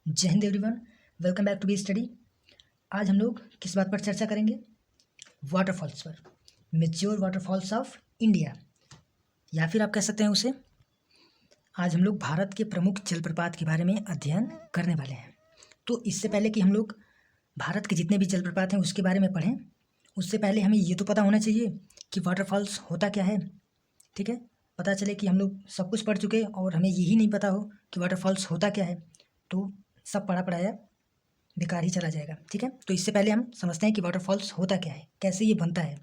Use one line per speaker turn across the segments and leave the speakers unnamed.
जय हिंद everyone, welcome back to B study. आज हम लोग किस बात पर चर्चा करेंगे? वाटरफॉल्स पर। मेच्योर वाटरफॉल्स ऑफ इंडिया, या फिर आप कह सकते हैं उसे, आज हम लोग भारत के प्रमुख जलप्रपात के बारे में अध्ययन करने वाले हैं। तो इससे पहले कि हम लोग भारत के जितने भी जलप्रपात हैं उसके बारे में पढ़ें, उससे पहले हमें ये तो पता होना चाहिए कि वाटरफॉल्स होता क्या है। ठीक है, पता चले कि हम लोग सब कुछ पढ़ चुके और हमें यही नहीं पता हो कि वाटरफॉल्स होता क्या है, तो सब पढ़ा पढ़ाया बेकार ही चला जाएगा। ठीक है, तो इससे पहले हम समझते हैं कि वाटरफॉल्स होता क्या है, कैसे ये बनता है।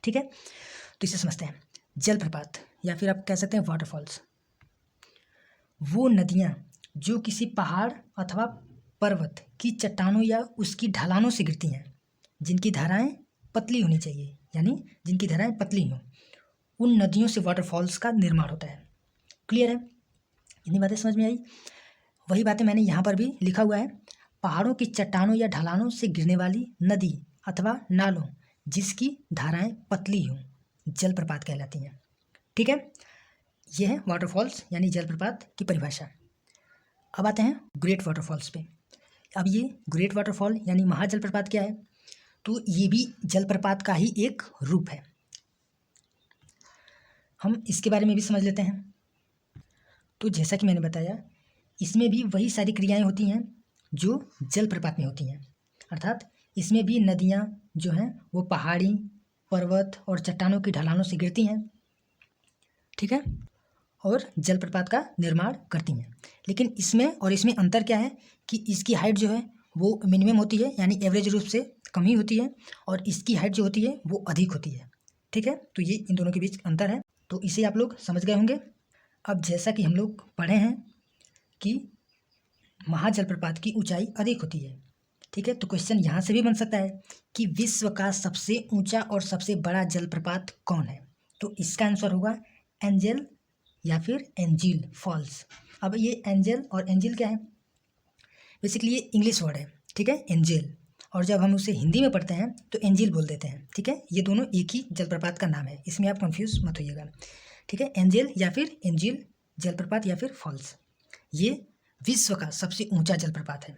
ठीक है, तो इसे समझते हैं। जलप्रपात या फिर आप कह सकते हैं वाटरफॉल्स, वो नदियाँ जो किसी पहाड़ अथवा पर्वत की चट्टानों या उसकी ढलानों से गिरती हैं, जिनकी धाराएं पतली होनी चाहिए, यानी जिनकी धाराएं पतली हों, उन नदियों से वाटरफॉल्स का निर्माण होता है। क्लियर है? इतनी बातें समझ में आई? वही बातें मैंने यहाँ पर भी लिखा हुआ है। पहाड़ों की चट्टानों या ढलानों से गिरने वाली नदी अथवा नालों जिसकी धाराएं पतली हों, जलप्रपात कहलाती हैं। ठीक है, यह है वाटरफॉल्स यानी जलप्रपात की परिभाषा। अब आते हैं ग्रेट वाटरफॉल्स पे। अब ये ग्रेट वाटरफॉल यानी महाजलप्रपात क्या है? तो ये भी जलप्रपात का ही एक रूप है। हम इसके बारे में भी समझ लेते हैं। तो जैसा कि मैंने बताया, इसमें भी वही सारी क्रियाएं होती हैं जो जलप्रपात में होती हैं, अर्थात इसमें भी नदियाँ जो हैं वो पहाड़ी, पर्वत और चट्टानों की ढलानों से गिरती हैं। ठीक है, और जलप्रपात का निर्माण करती हैं। लेकिन इसमें और इसमें अंतर क्या है कि इसकी हाइट जो है वो मिनिमम होती है, यानी एवरेज रूप से कम ही होती है, और इसकी हाइट जो होती है वो अधिक होती है। ठीक है, तो ये इन दोनों के बीच अंतर है, तो इसे आप लोग समझ गए होंगे। अब जैसा कि हम लोग पढ़े हैं कि महाजलप्रपात की ऊंचाई अधिक होती है। ठीक है, तो क्वेश्चन यहाँ से भी बन सकता है कि विश्व का सबसे ऊंचा और सबसे बड़ा जलप्रपात कौन है? तो इसका आंसर होगा एंजल या फिर एंजिल फॉल्स। अब ये एंजल और एंजिल क्या है? बेसिकली ये इंग्लिश वर्ड है। ठीक है, एंजल, और जब हम उसे हिंदी में पढ़ते हैं तो एंजिल बोल देते हैं। ठीक है, ये दोनों एक ही जलप्रपात का नाम है, इसमें आप कंफ्यूज मत होइएगा। ठीक है, एंजल या फिर एंजिल जलप्रपात या फिर फॉल्स, ये विश्व का सबसे ऊंचा जलप्रपात है।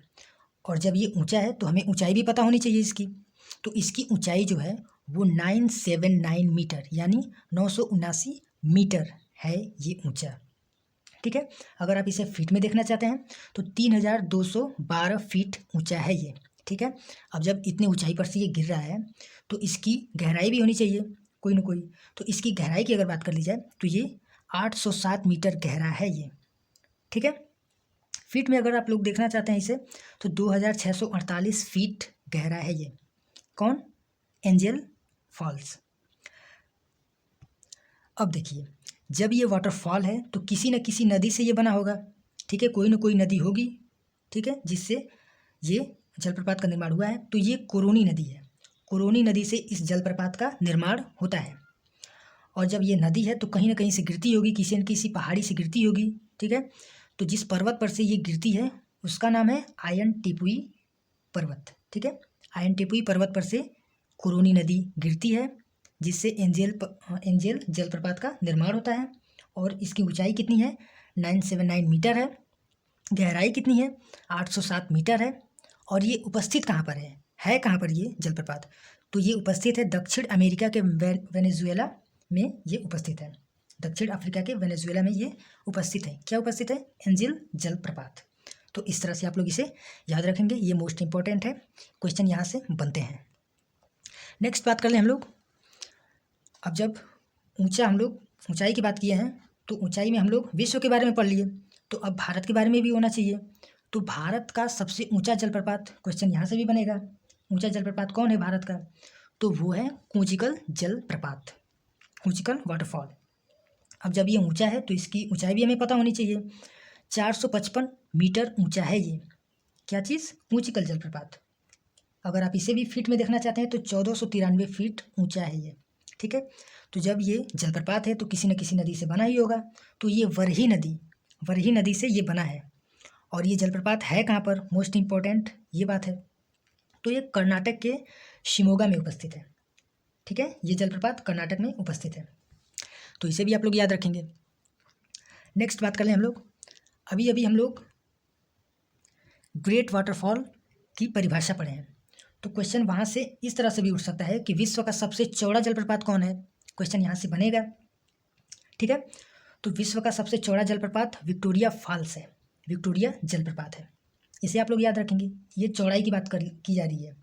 और जब ये ऊंचा है तो हमें ऊंचाई भी पता होनी चाहिए इसकी। तो इसकी ऊंचाई जो है वो 979 मीटर यानी 979 मीटर है ये ऊंचा। ठीक है, अगर आप इसे फीट में देखना चाहते हैं तो 3212 फीट ऊंचा है ये। ठीक है, अब जब इतनी ऊंचाई पर से ये गिर रहा है तो इसकी गहराई भी होनी चाहिए कोई ना कोई। तो इसकी गहराई की अगर बात कर ली जाए तो ये 807 मीटर गहरा है ये। ठीक है, फीट में अगर आप लोग देखना चाहते हैं इसे तो 2648 फीट गहरा है ये। कौन? Angel Falls. अब देखिए, जब ये वाटरफॉल है तो किसी न किसी नदी से ये बना होगा। ठीक है, कोई ना कोई नदी होगी, ठीक है, जिससे ये जलप्रपात का निर्माण हुआ है। तो ये कोरोनी नदी है, कोरोनी नदी से इस जलप्रपात का निर्माण होता है। और जब ये नदी है तो कहीं ना कहीं से गिरती होगी, किसी न किसी पहाड़ी से गिरती होगी। ठीक है, तो जिस पर्वत पर से ये गिरती है उसका नाम है आयन टिपुई पर्वत। ठीक है, आयन टिपुई पर्वत पर से कोरोनी नदी गिरती है, जिससे एंजल जलप्रपात का निर्माण होता है। और इसकी ऊंचाई कितनी है? 979 मीटर है। गहराई कितनी है? 807 मीटर है। और ये उपस्थित कहाँ पर है कहाँ पर ये जलप्रपात? तो ये उपस्थित है दक्षिण अमेरिका के वेनेजुएला में ये उपस्थित है। दक्षिण अफ्रीका के वेनेजुएला में ये उपस्थित है। क्या उपस्थित है? एंजिल जलप्रपात। तो इस तरह से आप लोग इसे याद रखेंगे, ये मोस्ट इंपॉर्टेंट है, क्वेश्चन यहाँ से बनते हैं। नेक्स्ट बात कर लें हम लोग। अब जब हम लोग ऊंचाई की बात किए हैं तो ऊंचाई में हम लोग विश्व के बारे में पढ़ लिए, तो अब भारत के बारे में भी होना चाहिए। तो भारत का सबसे ऊंचा जलप्रपात, क्वेश्चन यहाँ से भी बनेगा, ऊंचा जलप्रपात कौन है भारत का? तो वो है कूचिकल जलप्रपात, कूचिकल वाटरफॉल। अब जब ये ऊंचा है तो इसकी ऊंचाई भी हमें पता होनी चाहिए। 455 मीटर ऊंचा है ये। क्या चीज़? कूचिकल जलप्रपात। अगर आप इसे भी फीट में देखना चाहते हैं तो 1493 फीट ऊंचा है ये। ठीक है, तो जब ये जलप्रपात है तो किसी न किसी नदी से बना ही होगा। तो ये वरही नदी से ये बना है। और ये जलप्रपात है कहाँ पर? मोस्ट इम्पॉर्टेंट ये बात है। तो ये कर्नाटक के शिमोगा में उपस्थित है। ठीक है, ये जलप्रपात कर्नाटक में उपस्थित है, तो इसे भी आप लोग याद रखेंगे। नेक्स्ट बात कर लें हम लोग। अभी हम लोग ग्रेट वाटरफॉल की परिभाषा पढ़े हैं। तो क्वेश्चन वहाँ से इस तरह से भी उठ सकता है कि विश्व का सबसे चौड़ा जलप्रपात कौन है, क्वेश्चन यहाँ से बनेगा। ठीक है, तो विश्व का सबसे चौड़ा जलप्रपात विक्टोरिया फॉल्स है, विक्टोरिया जलप्रपात है, इसे आप लोग याद रखेंगे। ये चौड़ाई की बात की जा रही है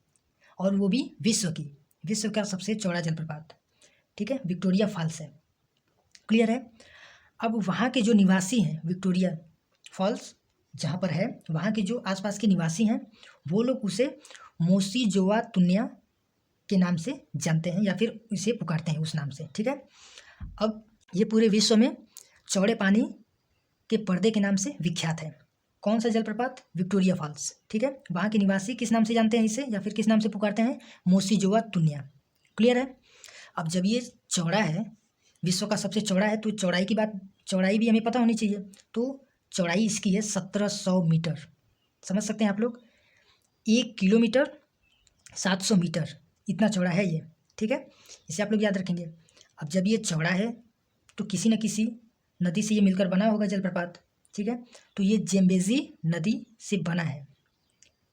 और वो भी विश्व की, विश्व का सबसे चौड़ा जलप्रपात, ठीक है, विक्टोरिया फॉल्स है। क्लियर है। अब वहाँ के जो निवासी हैं, विक्टोरिया फॉल्स जहाँ पर है, वहाँ के जो आसपास के निवासी हैं वो लोग उसे मोसीजोआ तुन्या के नाम से जानते हैं या फिर इसे पुकारते हैं उस नाम से। ठीक है, अब ये पूरे विश्व में चौड़े पानी के पर्दे के नाम से विख्यात है। कौन सा जलप्रपात? Victoria Falls. ठीक है, वहाँ के निवासी किस नाम से जानते हैं इसे या फिर किस नाम से पुकारते हैं? मोसीजोआ तुन्या। क्लियर है। अब जब ये चौड़ा है, विश्व का सबसे चौड़ा है, तो चौड़ाई की बात, चौड़ाई भी हमें पता होनी चाहिए। तो चौड़ाई इसकी है 1700 मीटर, समझ सकते हैं आप लोग। 1 किलोमीटर 700 मीटर, इतना चौड़ा है ये। ठीक है, इसे आप लोग याद रखेंगे। अब जब ये चौड़ा है तो किसी न किसी नदी से ये मिलकर बना होगा जलप्रपात। ठीक है, तो ये जेम्बेजी नदी से बना है।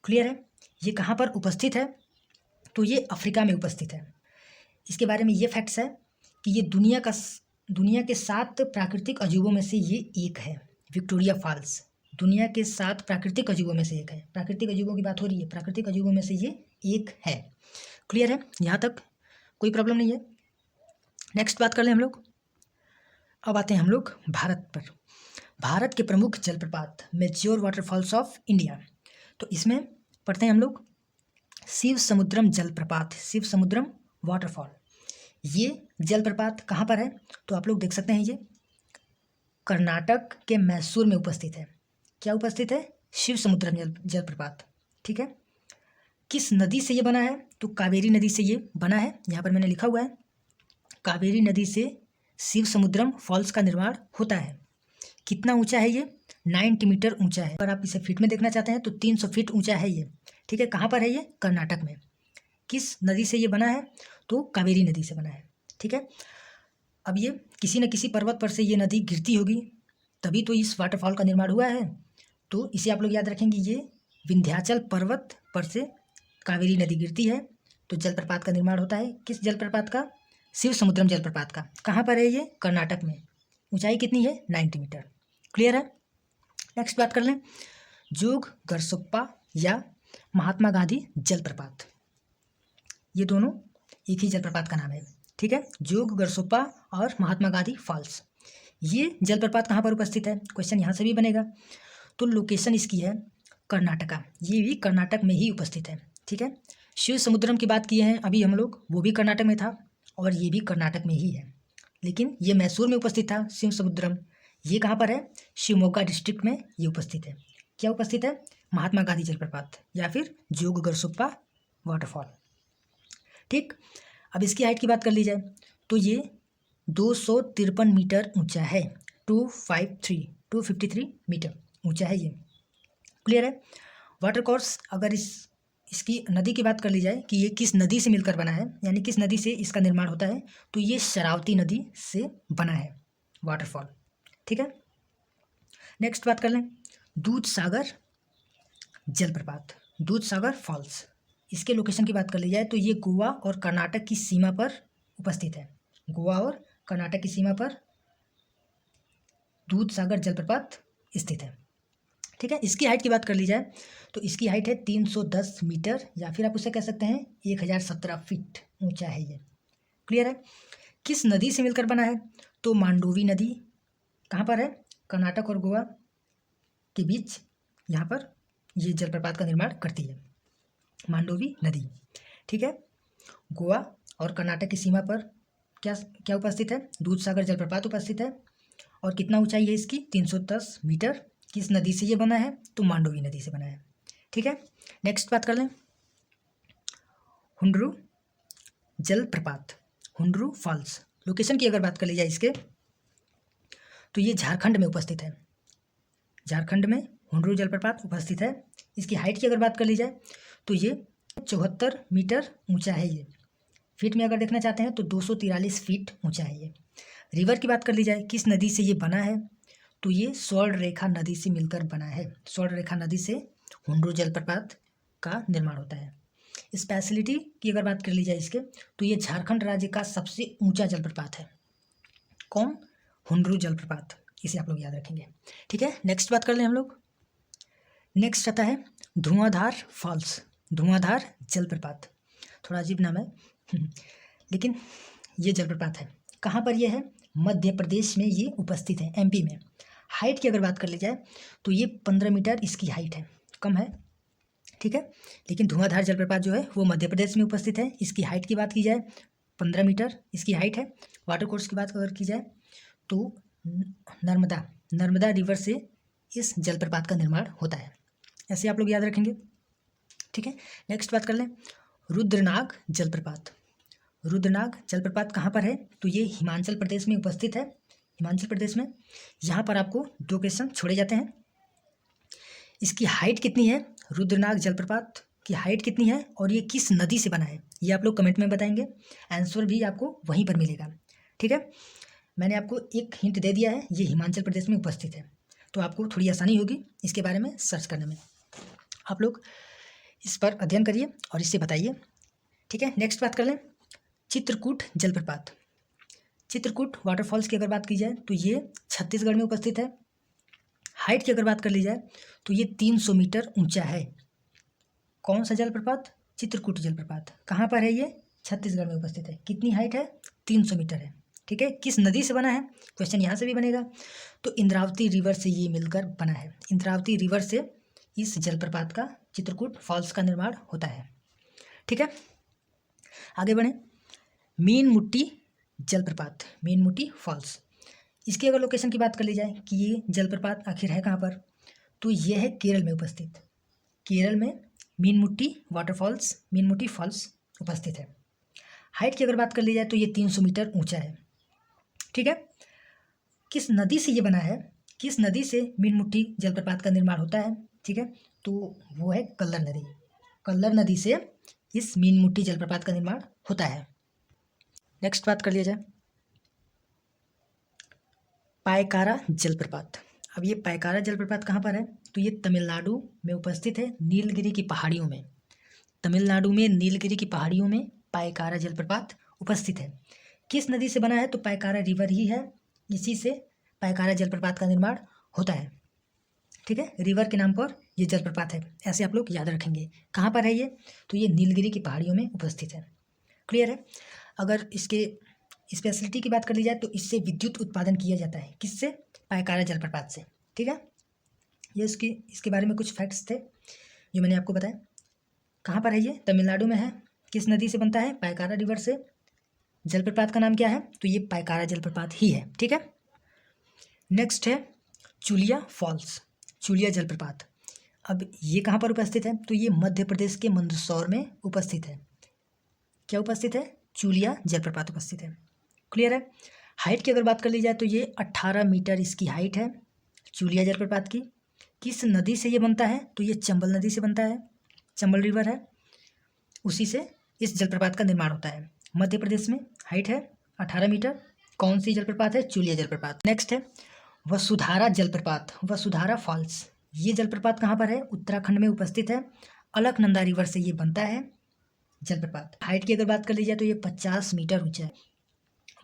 क्लियर है। ये कहाँ पर उपस्थित है? तो ये अफ्रीका में उपस्थित है। इसके बारे में ये फैक्ट्स है कि ये दुनिया के 7 प्राकृतिक अजूबों में से ये एक है। विक्टोरिया फॉल्स दुनिया के 7 प्राकृतिक अजूबों में से एक है। प्राकृतिक अजूबों की बात हो रही है, प्राकृतिक अजूबों में से ये एक है। क्लियर है, यहाँ तक कोई प्रॉब्लम नहीं है। नेक्स्ट बात कर लें हम लोग। अब आते हैं हम लोग भारत पर। भारत के प्रमुख जलप्रपात, मेच्योर वाटरफॉल्स ऑफ इंडिया। तो इसमें पढ़ते हैं हम लोग शिव समुद्रम जलप्रपात, शिव समुद्रम वाटरफॉल। ये जलप्रपात कहाँ पर है? तो आप लोग देख सकते हैं, ये कर्नाटक के मैसूर में उपस्थित है। क्या उपस्थित है? शिव समुद्रम जलप्रपात। ठीक है, किस नदी से ये बना है? तो कावेरी नदी से ये बना है। यहाँ पर मैंने लिखा हुआ है, कावेरी नदी से शिव समुद्रम फॉल्स का निर्माण होता है। कितना ऊंचा है ये? 90 मीटर ऊंचा है। अगर आप इसे फीट में देखना चाहते हैं तो 300 फीट ऊंचा है ये। ठीक है, कहाँ पर है ये? कर्नाटक में। किस नदी से ये बना है? तो कावेरी नदी से बना है। ठीक है, अब ये किसी न किसी पर्वत पर से ये नदी गिरती होगी, तभी तो इस वाटरफॉल का निर्माण हुआ है। तो इसे आप लोग याद रखेंगे, ये विंध्याचल पर्वत पर से कावेरी नदी गिरती है तो जलप्रपात का निर्माण होता है। किस जलप्रपात का? शिव समुद्रम जलप्रपात का। कहाँ पर है ये? कर्नाटक में। ऊंचाई कितनी है? 90 मीटर। क्लियर है। नेक्स्ट बात कर लें, जोग गरसोप्पा या महात्मा गांधी जलप्रपात। ये दोनों एक ही जलप्रपात का नाम है। ठीक है, जोग गरसोप्पा और महात्मा गांधी फॉल्स। ये जलप्रपात कहाँ पर उपस्थित है? क्वेश्चन यहाँ से भी बनेगा। तो लोकेशन इसकी है कर्नाटका, ये भी कर्नाटक में ही उपस्थित है। ठीक है, शिव समुद्रम की बात किए हैं अभी हम लोग, वो भी कर्नाटक में था और ये भी कर्नाटक में ही है, लेकिन ये मैसूर में उपस्थित था शिव समुद्रम। ये कहाँ पर है? शिवमोगा डिस्ट्रिक्ट में ये उपस्थित है। क्या उपस्थित है? महात्मा गांधी जलप्रपात या फिर जोग गरसोप्पा वाटरफॉल। ठीक, अब इसकी हाइट की बात कर ली जाए तो ये 253 मीटर ऊंचा है। 253 मीटर ऊंचा है ये। क्लियर है। वाटर कोर्स, अगर इसकी नदी की बात कर ली जाए कि ये किस नदी से मिलकर बना है, यानी किस नदी से इसका निर्माण होता है, तो ये शरावती नदी से बना है वाटरफॉल। ठीक है, नेक्स्ट बात कर लें दूध सागर जलप्रपात, दूध सागर फॉल्स। इसके लोकेशन की बात कर ली जाए तो ये गोवा और कर्नाटक की सीमा पर उपस्थित है। गोवा और कर्नाटक की सीमा पर दूध सागर जलप्रपात स्थित है। ठीक है, इसकी हाइट की बात कर ली जाए तो इसकी हाइट है 310 मीटर या फिर आप उसे कह सकते हैं 1017 फीट ऊंचा है ये। क्लियर है। किस नदी से मिलकर बना है? तो मांडोवी नदी। कहाँ पर है? कर्नाटक और गोवा के बीच यहाँ पर ये जलप्रपात का निर्माण करती है, मांडोवी नदी। ठीक है, गोवा और कर्नाटक की सीमा पर क्या क्या उपस्थित है? दूध सागर जलप्रपात उपस्थित है। और कितना ऊंचाई है इसकी? 310 मीटर। किस नदी से ये बना है? तो मांडोवी नदी से बना है। ठीक है, नेक्स्ट बात कर लें हुंड्रू जलप्रपात, हुंड्रू फॉल्स। लोकेशन की अगर बात कर ली जाए इसके तो ये झारखंड में उपस्थित है। झारखंड में हुंड्रू जलप्रपात उपस्थित है। इसकी हाइट की अगर बात कर ली जाए तो ये 74 मीटर ऊंचा है ये। फीट में अगर देखना चाहते हैं तो 243 फीट ऊंचा है ये। रिवर की बात कर ली जाए, किस नदी से ये बना है? तो ये स्वर्ण रेखा नदी से मिलकर बना है। स्वर्ण रेखा नदी से हुंड्रू जलप्रपात का निर्माण होता है। स्पेशलिटी की अगर बात कर ली जाए इसके, तो ये झारखंड राज्य का सबसे ऊंचा जलप्रपात है। कौन? हुंड्रू जलप्रपात, इसे आप लोग याद रखेंगे। ठीक है, नेक्स्ट बात कर लें हम लोग। नेक्स्ट आता है धुआंधार फॉल्स, धुआंधार जलप्रपात। थोड़ा अजीब नाम है लेकिन ये जलप्रपात है। कहाँ पर ये है? मध्य प्रदेश में ये उपस्थित है, एमपी में। हाइट की अगर बात कर ली जाए तो ये 15 मीटर इसकी हाइट है, कम है, ठीक है। लेकिन धुआंधार जलप्रपात जो है वो मध्य प्रदेश में उपस्थित है। इसकी हाइट की बात की जाए 15 मीटर इसकी हाइट है। वाटर कोर्स की बात अगर की जाए तो नर्मदा रिवर से इस जलप्रपात का निर्माण होता है। ऐसे आप लोग याद रखेंगे, ठीक है। नेक्स्ट बात कर लें रुद्रनाग जलप्रपात। रुद्रनाग जलप्रपात कहाँ पर है? तो ये हिमाचल प्रदेश में उपस्थित है, हिमाचल प्रदेश में। यहाँ पर आपको 2 क्वेश्चन छोड़े जाते हैं। इसकी हाइट कितनी है? रुद्रनाग जलप्रपात की हाइट कितनी है और ये किस नदी से बना है? ये आप लोग कमेंट में बताएंगे, आंसर भी आपको वहीं पर मिलेगा, ठीक है। मैंने आपको एक हिंट दे दिया है, ये हिमाचल प्रदेश में उपस्थित है, तो आपको थोड़ी आसानी होगी इसके बारे में सर्च करने में। आप लोग इस पर अध्ययन करिए और इससे बताइए, ठीक है। नेक्स्ट बात कर लें चित्रकूट जलप्रपात। चित्रकूट वाटरफॉल्स की अगर बात की जाए तो ये छत्तीसगढ़ में उपस्थित है। हाइट की अगर बात कर ली जाए तो ये 300 मीटर ऊंचा है। कौन सा जलप्रपात? चित्रकूट जलप्रपात। कहाँ पर है ये? छत्तीसगढ़ में उपस्थित है। कितनी हाइट है? 300 मीटर है, ठीक है। किस नदी से बना है? क्वेश्चन यहाँ से भी बनेगा। तो इंद्रावती रिवर से ये मिलकर बना है। इंद्रावती रिवर से इस जलप्रपात का, चित्रकूट फॉल्स का निर्माण होता है, ठीक है। आगे बढ़ें मीनमुट्टी जलप्रपात, मीनमुट्टी फॉल्स। इसकी अगर लोकेशन की बात कर ली जाए कि ये जलप्रपात आखिर है कहाँ पर, तो ये है केरल में उपस्थित। केरल में मीनमुट्टी वाटरफॉल्स, मीनमुट्टी फॉल्स उपस्थित है। हाइट की अगर बात कर ली जाए तो ये 300 मीटर ऊंचा है, ठीक है। किस नदी से ये बना है? किस नदी से मीनमुट्टी जलप्रपात का निर्माण होता है, ठीक है। तो वो है कल्लर नदी। कल्लर नदी से इस मीनमुट्टी जलप्रपात का निर्माण होता है। नेक्स्ट बात कर लिया जाए पायकारा जलप्रपात। अब ये पायकारा जलप्रपात कहाँ पर है? तो ये तमिलनाडु में उपस्थित है, नीलगिरी की पहाड़ियों में। तमिलनाडु में नीलगिरी की पहाड़ियों में पायकारा जलप्रपात उपस्थित है। किस नदी से बना है? तो पायकारा रिवर ही है, इसी से पायकारा जलप्रपात का निर्माण होता है, ठीक है। रिवर के नाम पर ये जलप्रपात है, ऐसे आप लोग याद रखेंगे। कहाँ पर है ये? तो ये नीलगिरी की पहाड़ियों में उपस्थित है, क्लियर है। अगर इसके स्पेशलिटी की बात कर ली जाए तो इससे विद्युत उत्पादन किया जाता है। किससे? पायकारा जलप्रपात से, ठीक है। ये इसके बारे में कुछ फैक्ट्स थे जो मैंने आपको बताया। कहाँ पर है ये? तमिलनाडु में है। किस नदी से बनता है? पायकारा रिवर से। जलप्रपात का नाम क्या है? तो ये पायकारा जलप्रपात ही है, ठीक है। नेक्स्ट है चुलिया फॉल्स, चुलिया जलप्रपात। अब ये कहाँ पर उपस्थित है? तो ये मध्य प्रदेश के मंदसौर में उपस्थित है। क्या उपस्थित है? चुलिया जलप्रपात उपस्थित है, क्लियर है। हाइट की अगर बात कर ली जाए तो ये 18 मीटर इसकी हाइट है चुलिया जलप्रपात की। किस नदी से ये बनता है? तो ये चंबल नदी से बनता है, चंबल रिवर है, उसी से इस जलप्रपात का निर्माण होता है। मध्य प्रदेश में, हाइट है 18 मीटर। कौन सी जलप्रपात है? चुलिया जलप्रपात। नेक्स्ट है वसुधारा जलप्रपात, वसुधारा फॉल्स। ये जलप्रपात कहाँ पर है? उत्तराखंड में उपस्थित है। अलकनंदा रिवर से ये बनता है जलप्रपात। हाइट की अगर बात कर ली जाए तो ये 50 मीटर ऊंचा है।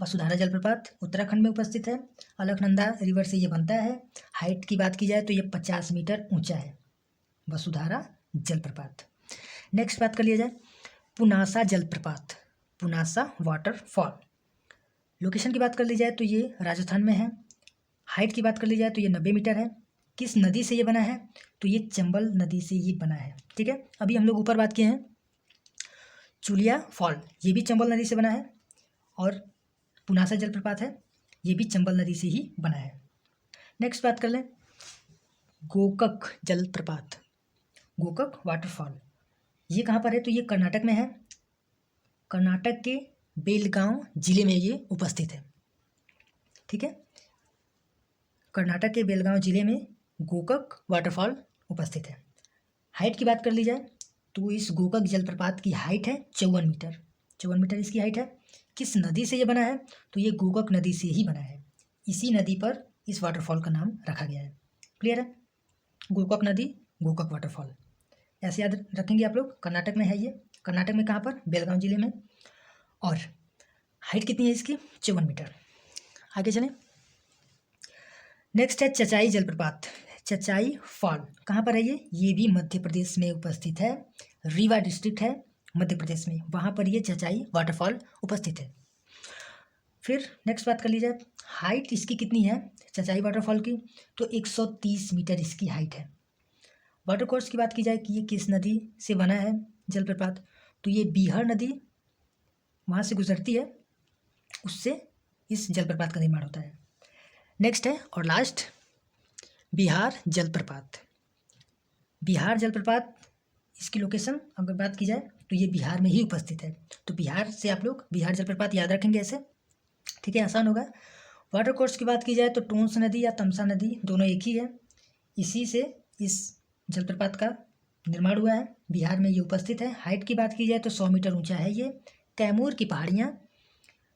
वसुधारा जलप्रपात उत्तराखंड में उपस्थित है, अलकनंदा रिवर से ये बनता है। हाइट की बात की जाए तो ये 50 मीटर ऊंचा है, वसुधारा जलप्रपात। नेक्स्ट बात कर लिया जाए पुनासा जलप्रपात, पुनासा वाटरफॉल। लोकेशन की बात कर ली जाए तो ये राजस्थान में है। हाइट की बात कर ली जाए तो ये 90 मीटर है। किस नदी से ये बना है? तो ये चंबल नदी से ये बना है, ठीक है। अभी हम लोग ऊपर बात किए हैं चुलिया फॉल, ये भी चंबल नदी से बना है, और पुनासा जलप्रपात है, ये भी चंबल नदी से ही बना है। नेक्स्ट बात कर लें गोकक जलप्रपात, गोकक वाटरफॉल। ये कहाँ पर है? तो ये कर्नाटक में है। कर्नाटक के बेलगांव जिले में ये उपस्थित है, ठीक है। कर्नाटक के बेलगांव जिले में गोकक वाटरफॉल उपस्थित है। हाइट की बात कर ली जाए तो इस गोकक जलप्रपात की हाइट है 54 मीटर, 54 मीटर इसकी हाइट है। किस नदी से ये बना है? तो ये गोकक नदी से ही बना है, इसी नदी पर इस वाटरफॉल का नाम रखा गया है, क्लियर है। गोकक नदी, गोकक वाटरफॉल। ऐसे याद रखेंगे आप लोग। कर्नाटक में है ये, कर्नाटक में कहाँ पर, बेलगांव जिले में। और हाइट कितनी है इसकी, 54 मीटर। आगे चलें, नेक्स्ट है चचाई जलप्रपात, चचाई फॉल, कहाँ पर है ये भी मध्य प्रदेश में उपस्थित है, रीवा डिस्ट्रिक्ट है मध्य प्रदेश में, वहाँ पर ये चचाई वाटरफॉल उपस्थित है। फिर नेक्स्ट बात कर ली जाए, हाइट इसकी कितनी है चचाई वाटरफॉल की, तो 130 मीटर इसकी हाइट है। वाटर कोर्स की बात की जाए कि ये किस नदी से बना है जलप्रपात, तो ये बीहड़ नदी वहाँ से गुजरती है, उससे इस जलप्रपात का निर्माण होता है। नेक्स्ट है और लास्ट, बिहार जलप्रपात। बिहार जलप्रपात, इसकी लोकेशन अगर बात की जाए तो ये बिहार में ही उपस्थित है। तो बिहार से आप लोग बिहार जलप्रपात याद रखेंगे ऐसे, ठीक है, आसान होगा। वाटर कोर्स की बात की जाए तो टोंस नदी या तमसा नदी दोनों एक ही है, इसी से इस जलप्रपात का निर्माण हुआ है, बिहार में ये उपस्थित है। हाइट की बात की जाए तो 100 मीटर ऊंचा है ये, कैमूर की पहाड़ियाँ,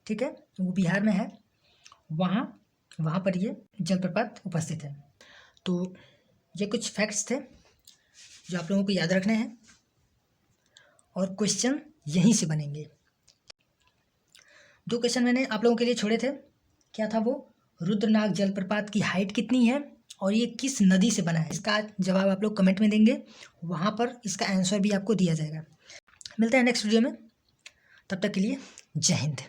ठीक है, वो बिहार में है, वहाँ पर ये जलप्रपात उपस्थित है। तो ये कुछ फैक्ट्स थे जो आप लोगों को याद रखने हैं और क्वेश्चन यहीं से बनेंगे। 2 क्वेश्चन मैंने आप लोगों के लिए छोड़े थे, क्या था वो, रुद्रनाग जलप्रपात की हाइट कितनी है और ये किस नदी से बना है, इसका जवाब आप लोग कमेंट में देंगे, वहाँ पर इसका आंसर भी आपको दिया जाएगा। मिलते हैं नेक्स्ट वीडियो में, तब तक के लिए जय हिंद।